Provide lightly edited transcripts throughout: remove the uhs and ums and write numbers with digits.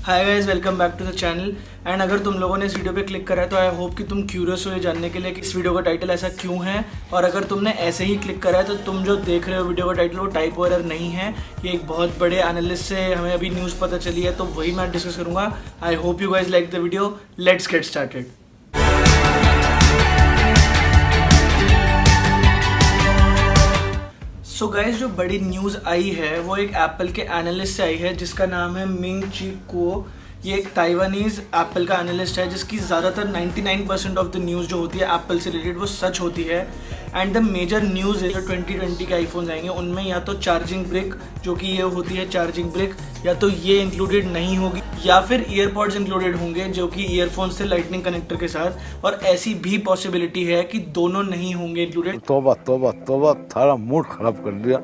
Hi guys, welcome back to the channel. And अगर तुम लोगों ने इस वीडियो पे क्लिक करा है तो आई होप कि तुम क्यूरियस हो ये जानने के लिए कि इस वीडियो का टाइटल ऐसा क्यों है। और अगर तुमने ऐसे ही क्लिक करा है तो तुम जो देख रहे हो वीडियो का टाइटल वो टाइपो एरर नहीं है। ये एक बहुत बड़े एनालिस्ट से हमें अभी न्यूज़ पता चली है, तो वही मैं डिस्कस करूँगा। I hope you guys like the video. Let's get started. So guys, जो बड़ी न्यूज़ आई है वो एक एप्पल के एनालिस्ट से आई है जिसका नाम है मिंग ची कुओ। ये एक ताइवानीज़ एप्पल का एनालिस्ट है जिसकी ज़्यादातर 99% ऑफ द न्यूज़ जो होती है एप्पल से रिलेटेड वो सच होती है। एंड द मेजर न्यूज़ है जो 2020 के आईफोन्स आएंगे उनमें या तो चार्जिंग ब्रिक, जो कि ये होती है चार्जिंग ब्रिक, या तो ये इंक्लूडेड नहीं होगी, या फिर ईयरपॉड्स इंक्लूडेड होंगे जो कि ईयरफोन से लाइटनिंग कनेक्टर के साथ। और ऐसी भी पॉसिबिलिटी है कि दोनों नहीं होंगे इंक्लूडेड। तोबा तोबा तोबा, थारा मूड खराब कर दिया।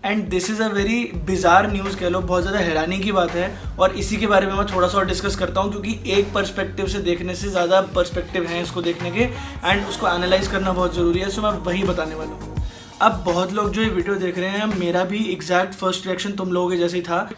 And this is a very bizarre news कह लो, बहुत ज़्यादा हैरानी की बात है। और इसी के बारे में मैं थोड़ा सा और डिस्कस करता हूँ क्योंकि एक पर्सपेक्टिव से देखने से ज़्यादा पर्सपेक्टिव हैं इसको देखने के, एंड उसको एनालाइज करना बहुत ज़रूरी है। सो मैं वही बताने वाला हूँ। अब बहुत लोग जो ये वीडियो देख रहे हैं, मेरा भी एग्जैक्ट फर्स्ट रिएक्शन तुम लोगों के जैसे ही था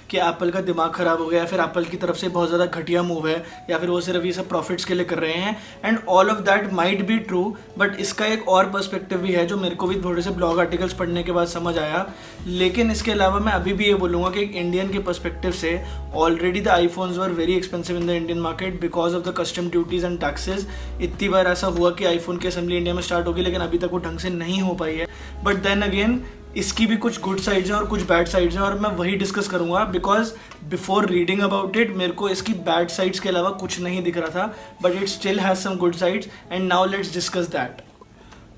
कि एप्पल का दिमाग ख़राब हो गया, या फिर एप्पल की तरफ से बहुत ज़्यादा घटिया मूव है, या फिर वो सिर्फ ये सब प्रॉफिट्स के लिए कर रहे हैं। And all of that might be true, but इसका एक और पर्सपेक्टिव भी है जो मेरे को भी थोड़े से ब्लॉग आर्टिकल्स पढ़ने के बाद समझ आया। लेकिन इसके अलावा मैं अभी भी ये बोलूँगा कि एक इंडियन के पर्सपेक्टिव से already the iPhones were very expensive in the Indian market because of the custom duties and taxes. इतनी बार ऐसा हुआ कि आईफोन की असेंबली इंडिया में स्टार्ट होगी लेकिन अभी तक वो ढंग से नहीं हो पाई है। बट देन अगेन इसकी भी कुछ गुड साइड्स हैं और कुछ बैड साइड्स हैं, और मैं वही डिस्कस करूंगा because before reading about it मेरे को इसकी बैड साइड्स के अलावा कुछ नहीं दिख रहा था, but it still has some good sides and now let's discuss that.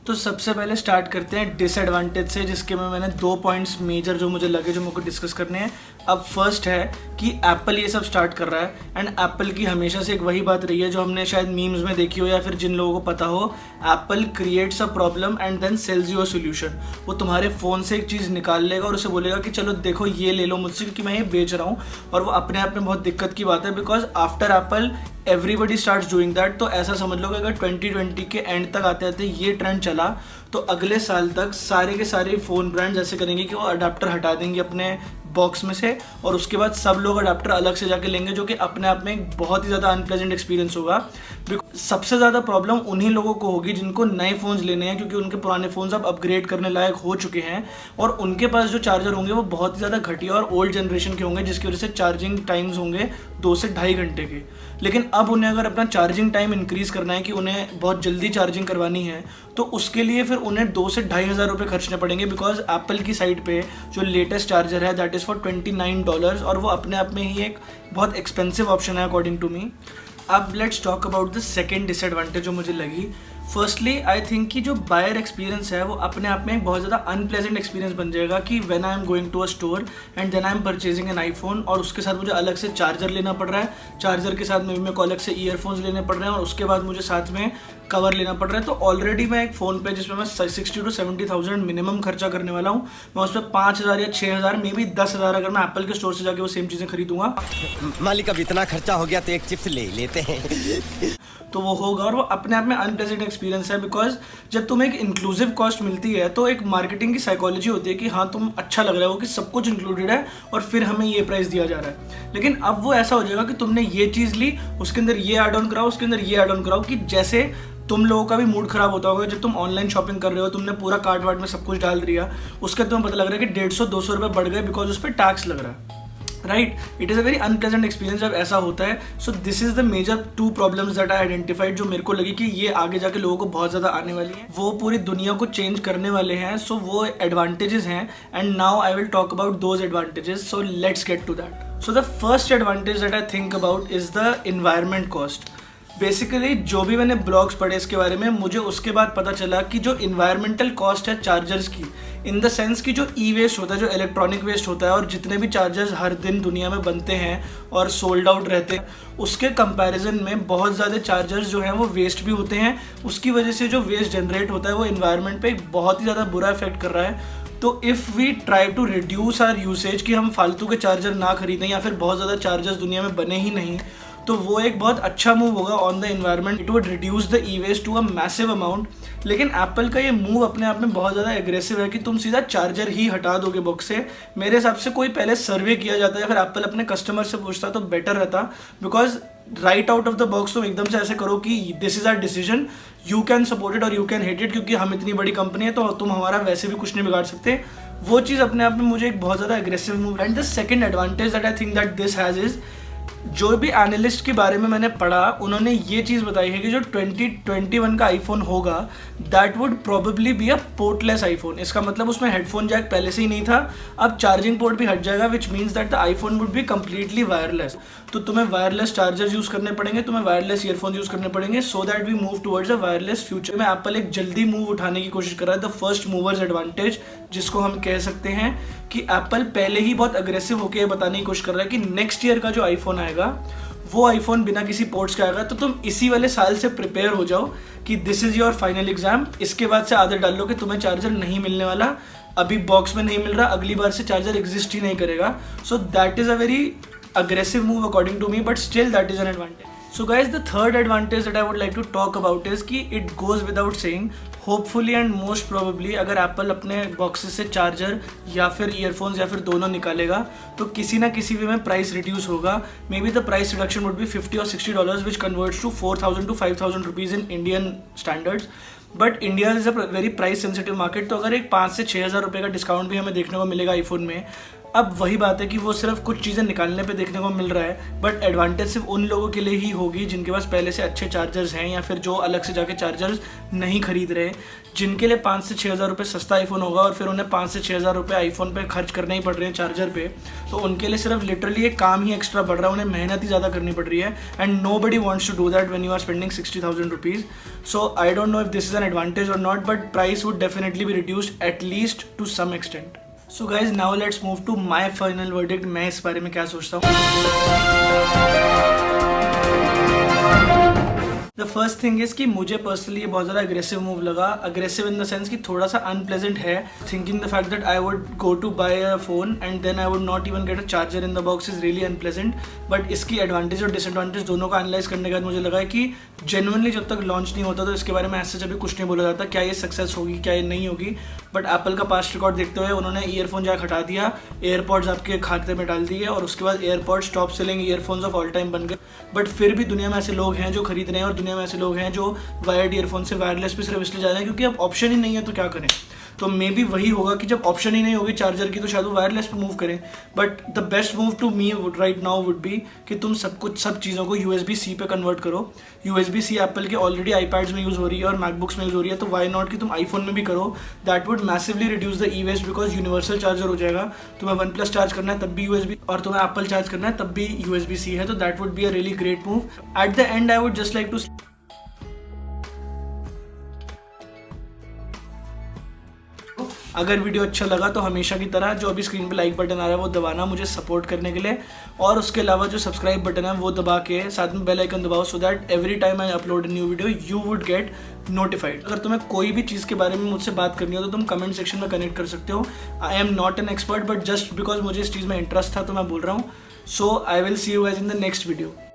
तो सबसे पहले स्टार्ट करते हैं डिसएडवांटेज से, जिसके में मैंने 2 पॉइंट्स मेजर जो मुझे लगे जो मेरे को डिस्कस करने हैं। अब फर्स्ट है कि एप्पल ये सब स्टार्ट कर रहा है, एंड एप्पल की हमेशा से एक वही बात रही है जो हमने शायद मीम्स में देखी हो या फिर जिन लोगों को पता हो, Apple creates a problem and then sells you a solution. वो तुम्हारे फ़ोन से एक चीज़ निकाल लेगा और उसे बोलेगा कि चलो देखो ये ले लो मुझसे क्योंकि मैं ये बेच रहा हूँ। और वो अपने आप में बहुत दिक्कत की बात है because after Apple everybody starts doing that. तो ऐसा समझ लो कि अगर 2020 के एंड तक आते आते ये ट्रेंड चला तो अगले साल तक सारे के सारे फ़ोन ब्रांड्स ऐसे करेंगे कि वो अडाप्टर हटा देंगे अपने बॉक्स में से, और उसके बाद सब लोग अडाप्टर अलग से जाके लेंगे, जो कि अपने आप में एक बहुत ही ज़्यादा अनप्लेजेंट एक्सपीरियंस होगा। सबसे ज़्यादा प्रॉब्लम उन्हीं लोगों को होगी जिनको नए फ़ोन्स लेने हैं क्योंकि उनके पुराने फ़ोन्स अब अपग्रेड करने लायक हो चुके हैं, और उनके पास जो चार्जर होंगे वो बहुत ही ज़्यादा घटिया और ओल्ड जनरेशन के होंगे जिसकी वजह से चार्जिंग टाइम्स होंगे 2 से ढाई घंटे के। लेकिन अब उन्हें अगर अपना चार्जिंग टाइम इंक्रीज़ करना है कि उन्हें बहुत जल्दी चार्जिंग करवानी है, तो उसके लिए फिर उन्हें 2 से ढाई हज़ार रुपये खर्चने पड़ेंगे बिकॉज एप्पल की साइट पे जो लेटेस्ट चार्जर है दैट इज़ फॉर $29, और वो अपने आप में ही एक बहुत एक्सपेंसिव ऑप्शन है अकॉर्डिंग टू मी। अब let's talk about the second disadvantage जो मुझे लगी। फर्स्टली आई थिंक कि जो बायर एक्सपीरियंस है वो अपने आप में एक बहुत ज़्यादा अनप्लेजेंट एक्सपीरियंस बन जाएगा कि when I am going to a store and then I am purchasing an iPhone, और उसके साथ मुझे अलग से चार्जर लेना पड़ रहा है, चार्जर के साथ में मेरे को अलग से ईयरफोन्स लेने पड़ रहे हैं, और उसके बाद मुझे साथ में कवर लेना पड़ रहा है। तो ऑलरेडी मैं एक फ़ोन पे जिसमें मैं 60,000 to 70,000 मिनिमम खर्चा करने वाला हूँ, मैं उस पर 5,000 या 6,000 मे बी 10,000 अगर मैं एप्पल के स्टोर से जाके वो सेम चीज़ें खरीदूंगा। मालिक अब इतना खर्चा हो गया तो एक चिप्स ले लेते हैं तो वो होगा, और वो अपने आप में अनप्लेजेंट एक्सपीरियंस है बिकॉज जब तुम्हें एक इंक्लूसिव कॉस्ट मिलती है तो एक मार्केटिंग की साइकोलॉजी होती है कि हाँ तुम अच्छा लग रहा है वो कि सब कुछ इंक्लूडेड है और फिर हमें ये प्राइस दिया जा रहा है। लेकिन अब वो ऐसा हो जाएगा कि तुमने ये चीज़ ली, उसके अंदर ये ऐड ऑन कराओ, उसके अंदर ये ऐड ऑन कराओ, कि जैसे तुम लोगों का भी मूड खराब होता होगा जब तुम ऑनलाइन शॉपिंग कर रहे हो, तुमने पूरा कार्ट वार्ट में सब कुछ डाल दिया, उसका तुम्हें पता लग रहा है कि 150-200 रुपये बढ़ गए बिकॉज उस पर टैक्स लग रहा है, right. It is a very unpleasant experience जब ऐसा होता है। So this is the major 2 problems that I identified, जो मेरे को लगी कि ये आगे जाके लोगों को बहुत ज़्यादा आने वाली है, वो पूरी दुनिया को चेंज करने वाले हैं। सो वो एडवांटेजेस हैं, and now I will talk about those advantages. So let's get to that. So the first advantage that I think about is the environment cost. Basically जो भी मैंने ब्लॉग्स पढ़े इसके बारे में, मुझे उसके बाद पता चला कि जो इन्वायरमेंटल कॉस्ट है चार्जर्स की, इन द सेंस कि जो ई वेस्ट होता है, जो इलेक्ट्रॉनिक वेस्ट होता है, और जितने भी चार्जर्स हर दिन दुनिया में बनते हैं और सोल्ड आउट रहते हैं, उसके कंपैरिजन में बहुत ज़्यादा चार्जर्स जो हैं वो वेस्ट भी होते हैं। उसकी वजह से जो वेस्ट जनरेट होता है वो इन्वायरमेंट पे एक बहुत ही ज़्यादा बुरा इफेक्ट कर रहा है। तो if we try to reduce our usage, कि हम फालतू के चार्जर ना खरीदें या फिर बहुत ज़्यादा चार्जर्स दुनिया में बने ही नहीं, तो वो एक बहुत अच्छा मूव होगा on the environment. It would reduce the E waste to a massive amount. लेकिन एप्पल का ये मूव अपने आप में बहुत ज़्यादा एग्रेसिव है कि तुम सीधा चार्जर ही हटा दोगे बॉक्स से। मेरे हिसाब से कोई पहले सर्वे किया जाता है, अगर एप्पल अपने कस्टमर से पूछता तो बेटर रहता, because right out of the box तुम एकदम से ऐसे करो कि this is our decision, you can support it और यू कैन हेट इट, क्योंकि हम इतनी बड़ी कंपनी है तो तुम हमारा वैसे भी कुछ नहीं बिगाड़ सकते। वो चीज़ अपने आप में मुझे एक बहुत ज़्यादा aggressive move. And the second advantage that I think that this has is, जो भी एनालिस्ट के बारे में मैंने पढ़ा उन्होंने ये चीज़ बताई है कि जो 2021 का आईफोन होगा that would probably be a portless iPhone. इसका मतलब उसमें हेडफोन जैक पहले से ही नहीं था, अब चार्जिंग पोर्ट भी हट जाएगा, which means that the iPhone would be completely wireless. तो तुम्हें वायरलेस चार्जर यूज़ करने पड़ेंगे, तुम्हें वायरलेस ईयरफोन यूज़ करने पड़ेंगे, so that we move towards a wireless future में। एप्पल एक जल्दी मूव उठाने की कोशिश कर रहा है, द फर्स्ट मूवर्स एडवांटेज जिसको हम कह सकते हैं कि एप्पल पहले ही बहुत अग्रेसिव होकर ये बताने की कोशिश कर रहा है कि नेक्स्ट ईयर का जो आईफोन आएगा वो आईफोन बिना किसी पोर्ट्स का आएगा। तो तुम इसी वाले साल से प्रिपेयर हो जाओ कि this is your final exam. इसके बाद से आदत डाल लो कि तुम्हें चार्जर नहीं मिलने वाला, अभी बॉक्स में नहीं मिल रहा, अगली बार से चार्जर एग्जिस्ट ही नहीं करेगा। So that is a very aggressive move according to me, but still that is an advantage. So guys, the third advantage that I would like to talk about is कि it goes without saying, hopefully and most probably अगर Apple अपने boxes से charger या फिर earphones या फिर दोनों निकालेगा तो किसी ना किसी वे में प्राइस रिड्यूस होगा। Maybe the price reduction would be $50 or $60 which converts to 4,000 to 5,000 rupees in Indian standards. But India is a very price sensitive market, तो अगर एक 5,000 से 6,000 रुपये का डिस्काउंट भी हमें देखने को मिलेगा आईफोन में। अब वही बात है कि वो सिर्फ कुछ चीज़ें निकालने पे देखने को मिल रहा है, बट एडवांटेज सिर्फ उन लोगों के लिए ही होगी जिनके पास पहले से अच्छे चार्जर्स हैं या फिर जो अलग से जाके चार्जर्स नहीं खरीद रहे। जिनके लिए 5,000 से 6,000 रुपये सस्ता आईफोन होगा और फिर उन्हें 5,000 से 6,000 रुपये आईफोन पे खर्च करने ही पड़ रहे हैं चार्जर पे, तो उनके लिए सिर्फ लिटरली एक काम ही एक्स्ट्रा बढ़ रहा है, उन्हें मेहनत ही ज़्यादा करनी पड़ रही है। And nobody wants to do that when you are spending 60,000 rupees. So I don't know if this is an advantage और not, but price would definitely be reduced at least to some extent. So guys now let's move to my final verdict. मैं इस बारे में क्या सोचता हूँ। The first thing is कि मुझे पर्सनली ये बहुत ज़्यादा अग्रेसिव मूव लगा। अग्रेसिव इन द सेंस कि थोड़ा सा अनप्लेजेंट है। Thinking the fact that I would go to buy a phone and then I would not even get a charger in the box is really unpleasant. But इसकी advantage और disadvantage दोनों का analyse करने के बाद मुझे लगा कि जेन्युइनली जब तक लॉन्च नहीं होता तो इसके बारे में ऐसे जब भी कुछ नहीं बोला जाता, क्या ये सक्सेस होगी क्या ये नहीं होगी। बट एप्पल का पास्ट रिकॉर्ड देखते हुए उन्होंने ईयरफोन जैक हटा दिया, एयरपॉड्स आपके खाते में डाल दिए और उसके बाद AirPods top selling earphones of all time बन गए। बट फिर भी दुनिया में ऐसे लोग हैं जो खरीद रहे हैं और दुनिया में ऐसे लोग हैं जो वायर्ड ईयरफोन से वायरलेस पे सिर्फ इसलिए जा रहे हैं क्योंकि अब ऑप्शन ही नहीं है तो क्या करें। तो मे बी वही होगा कि जब ऑप्शन ही नहीं होगी चार्जर की तो शायद वो वायरलेस पे मूव करें। But the best move to me right now would be कि तुम सब चीज़ों को USB-C पे कन्वर्ट करो। USB-C एप्पल के ऑलरेडी आईपैड्स में यूज़ हो रही है और मैकबुक्स में यूज़ हो रही है, तो वाई नॉट कि तुम आईफोन में भी करो। That would massively reduce the E waste because universal charger हो जाएगा। तुम्हें OnePlus चार्ज करना है तब भी USB और तुम्हें एप्पल चार्ज करना है तब भी USB-C है, तो that would be a really great move. At the end I would just like to, अगर वीडियो अच्छा लगा तो हमेशा की तरह जो अभी स्क्रीन पे लाइक बटन आ रहा है वो दबाना मुझे सपोर्ट करने के लिए, और उसके अलावा जो सब्सक्राइब बटन है वो दबा के साथ में बेल आइकन दबाओ so that every time I upload new video you would get notified. अगर तुम्हें कोई भी चीज़ के बारे में मुझसे बात करनी हो तो तुम कमेंट सेक्शन में कनेक्ट कर सकते हो। I am not an expert but just because मुझे इस चीज़ में इंटरेस्ट था तो मैं बोल रहा हूँ। So I will see you guys in the next video.